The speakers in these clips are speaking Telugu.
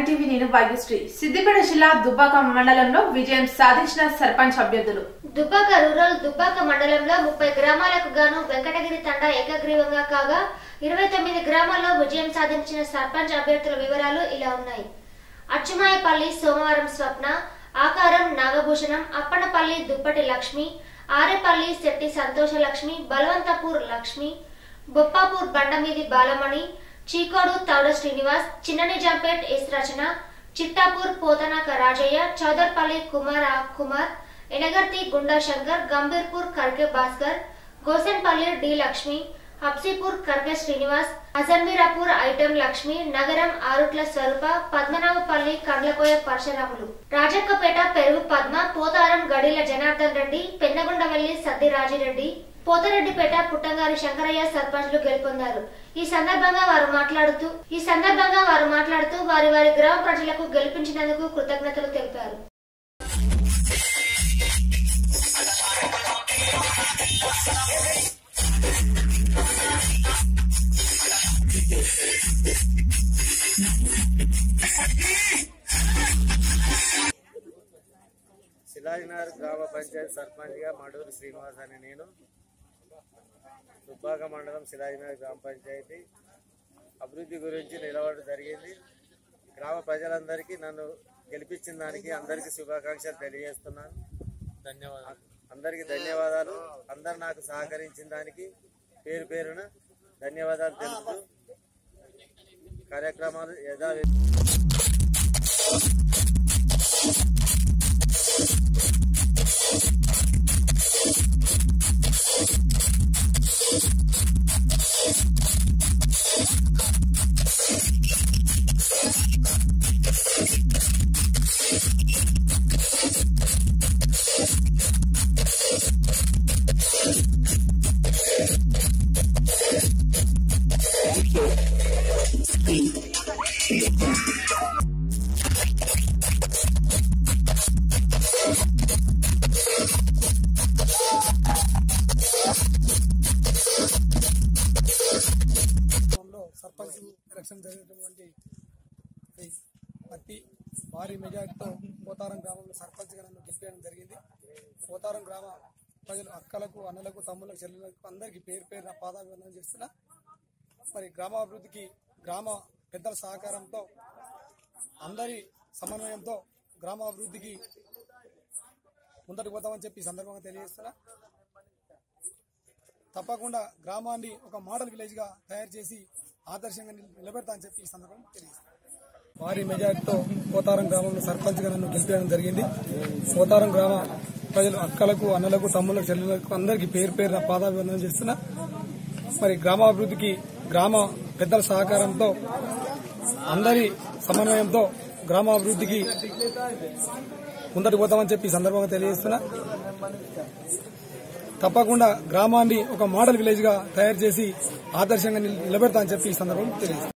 టీవీ నేను భాగ్యశ్రీ. సిద్దిపేట జిల్లా దుబ్బాక మండలంలో విజయం సాధించిన సర్పంచ్ అభ్యర్థులు. దుబ్బాక రూరల్ దుబ్బాక మండలంలో 30 గ్రామాలకు గాను వెంకటగిరి తండా ఏకగ్రీవంగా కాగా 29 గ్రామాల్లో విజయం సాధించిన సర్పంచ్ అభ్యర్థుల వివరాలు ఇలా ఉన్నాయి. అచ్చుమాయపల్లి సోమవారం స్వప్న, ఆకారం నాగభూషణం, అప్పనపల్లి దుప్పటి లక్ష్మి, ఆరేపల్లి శెట్టి సంతోష లక్ష్మి, బలవంతపూర్ లక్ష్మి, బొప్పాపూర్ బండమీది బాలమణి, చీకోడు తౌడ శ్రీనివాస్, చిన్న నిజాంపేట్ ఎస్ రచన, చిట్టాపూర్ పోతనాక రాజయ్య, చౌదర్పల్లి కుమార్, ఎనగర్తి గుండా శంకర్, గంభీర్పూర్ కర్కే భాస్కర్, గోసెన్పల్లి డి లక్ష్మి, హబ్సీపూర్ కర్కే శ్రీనివాస్, హజన్మీరాపూర్ ఐటెం లక్ష్మి, నగరం ఆరుట్ల స్వరూప, పద్మనాభపల్లి కండ్లకోయ పరశురాములు, రాజక్కపేట పెరుగు పద్మ, పోతారం గడిల జనార్దన్ రెడ్డి, పెన్నగొండవెల్లి సద్ది రాజిరెడ్డి, పోతరెడ్డిపేట పుట్టంగారి శంకరయ్య సర్పంచ్లు గెలుపొందారు. ఈ సందర్భంగా వారు మాట్లాడుతూ వారి గ్రామ ప్రజలకు గెలిపించినందుకు కృతజ్ఞతలు తెలిపారు. శిలాజినగర్ గ్రామ పంచాయతీ సర్పంచ్గా మడూరు శ్రీనివాస్ అని నేను దుబ్బాక మండలం శిలాజినగర్ గ్రామ పంచాయతీ అభివృద్ధి గురించి నిలబడడం జరిగింది. గ్రామ ప్రజలందరికీ నన్ను గెలిపించిన దానికి అందరికీ శుభాకాంక్షలు తెలియజేస్తున్నాను. అందరికీ ధన్యవాదాలు. అందరు నాకు సహకరించిన దానికి పేరు పేరున ధన్యవాదాలు తెలుపుతూ కార్యక్రమాలు యథావిధి సర్పంచ్ ఎలక్షన్ జరిగినటువంటి అతి భారీ మెజార్టీతో పోతారం గ్రామంలో సర్పంచ్గా నన్ను గెలిపేయడం జరిగింది. పోతారం గ్రామ ప్రజలు అక్కలకు, అన్నలకు, తమ్ములకు, చెల్లెలకు అందరికీ పేరు పేరున పాదాభివందనం చేస్తున్నా. మరి గ్రామాభివృద్ధికి గ్రామ పెద్దల సహకారంతో అందరి సమన్వయంతో గ్రామాభివృద్ధికి ముందరికి పోతామని చెప్పి ఈ సందర్భంగా తెలియజేస్తున్నా. తప్పకుండా గ్రామాన్ని ఒక మోడల్ విలేజ్ గా తయారు చేసి ఆదర్శంగా నిలబెడతా అని చెప్పి ఈ సందర్భంగా తెలియజేస్తున్నా. భారీ మెజార్టీతో పోతారం గ్రామంలో సర్పంచ్గా నన్ను గెలిపేయడం జరిగింది. పోతారం గ్రామ ప్రజలు అక్కలకు, అన్నలకు, తమ్ములకు, చెల్లెలకు అందరికీ పేరు పేరున పాదాభివందనం చేస్తున్నా. మరి గ్రామాభివృద్ధికి గ్రామ పెద్దల సహకారంతో అందరి సమన్వయంతో గ్రామాభివృద్ధికి ముందరికి పోతామని చెప్పి ఈ సందర్భంగా తెలియజేస్తున్నా. తప్పకుండా గ్రామాన్ని ఒక మోడల్ విలేజ్ గా తయారు చేసి ఆదర్శంగా నిలబెడతా అని చెప్పి ఈ సందర్భంగా తెలియజేస్తున్నా.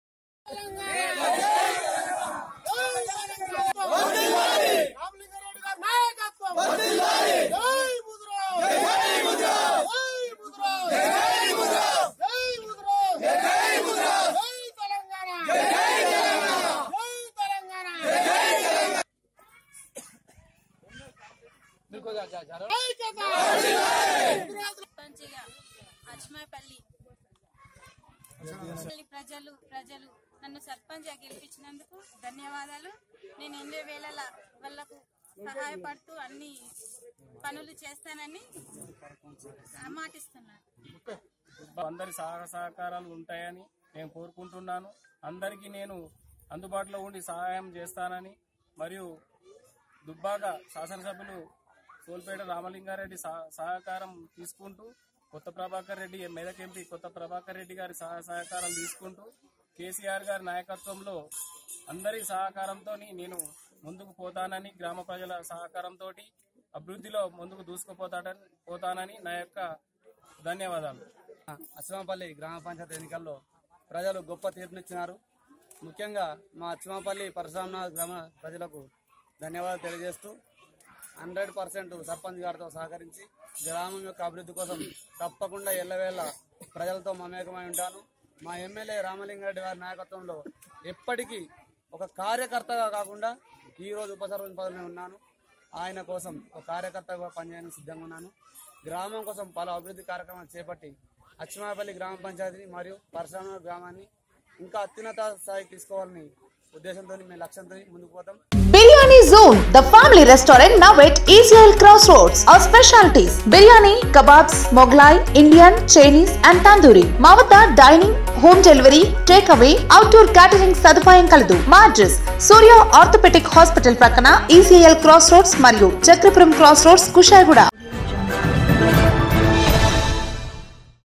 ప్రజలు నన్ను సర్పంచ్ గెలిపించినందుకు ధన్యవాదాలు. నేను ఎన్నో వేళల వాళ్లకు సహాయపడుతూ అన్ని పనులు చేస్తానని మాటిస్తున్నాను. అందరి సహకారాలు ఉంటాయని నేను కోరుకుంటున్నాను. అందరికీ నేను అందుబాటులో ఉండి సహాయం చేస్తానని మరియు దుబ్బాక శాసనసభ్యులు సోల్పేట రామలింగారెడ్డి సహకారం తీసుకుంటూ కొత్త ప్రభాకర్ రెడ్డి మెదక్ ఎంపీ కొత్త ప్రభాకర్ రెడ్డి గారి సహకారం తీసుకుంటూ కేసీఆర్ గారి నాయకత్వంలో అందరి సహకారంతో నేను ముందుకు పోతానని గ్రామ ప్రజల సహకారంతో అభివృద్ధిలో ముందుకు దూసుకుపోతానని నా యొక్క ధన్యవాదాలు. అచ్చమాపల్లి గ్రామ పంచాయతీ ఎన్నికల్లో ప్రజలు గొప్ప తీర్పునిచ్చినారు. ముఖ్యంగా మా అచ్చమాపల్లి పరశురామనాథ్ గ్రామ ప్రజలకు ధన్యవాదాలు తెలియజేస్తూ 100% సర్పంచ్ గారితో సహకరించి గ్రామం యొక్క అభివృద్ధి కోసం తప్పకుండా ఎల్లవేళ ప్రజలతో మమేకమై ఉంటాను. మా ఎమ్మెల్యే రామలింగారెడ్డి గారి నాయకత్వంలో ఎప్పటికీ ఒక కార్యకర్తగా కాకుండా ఈరోజు ఉప సర్పంచ్ పదవిలో ఉన్నాను. ఆయన కోసం ఒక కార్యకర్తగా పనిచేయడానికి సిద్ధంగా ఉన్నాను. గ్రామం కోసం పలు అభివృద్ధి కార్యక్రమాలు చేపట్టి అచ్చమాయపల్లి గ్రామ పంచాయతీని మరియు పరశురామనగర్ గ్రామాన్ని ఇంకా అత్యున్నత స్థాయికి తీసుకోవాలని ఉద్దేశంతో మేము లక్ష్యంతో ముందుకు పోతాం. Biryani Zone, the family restaurant now at ECL Crossroads. Our specialties: biryani, kebabs, Mughlai, Indian, Chinese and Tandoori. Mavata dining, home delivery, takeaway, outdoor catering సదుపాయం కలదు. మా అడ్రస్ సూర్య ఆర్థోపెడిక్ హాస్పిటల్ ప్రక్కన ECL Crossroads మరియు చక్రపురం Crossroads, కుషాయిగూడ.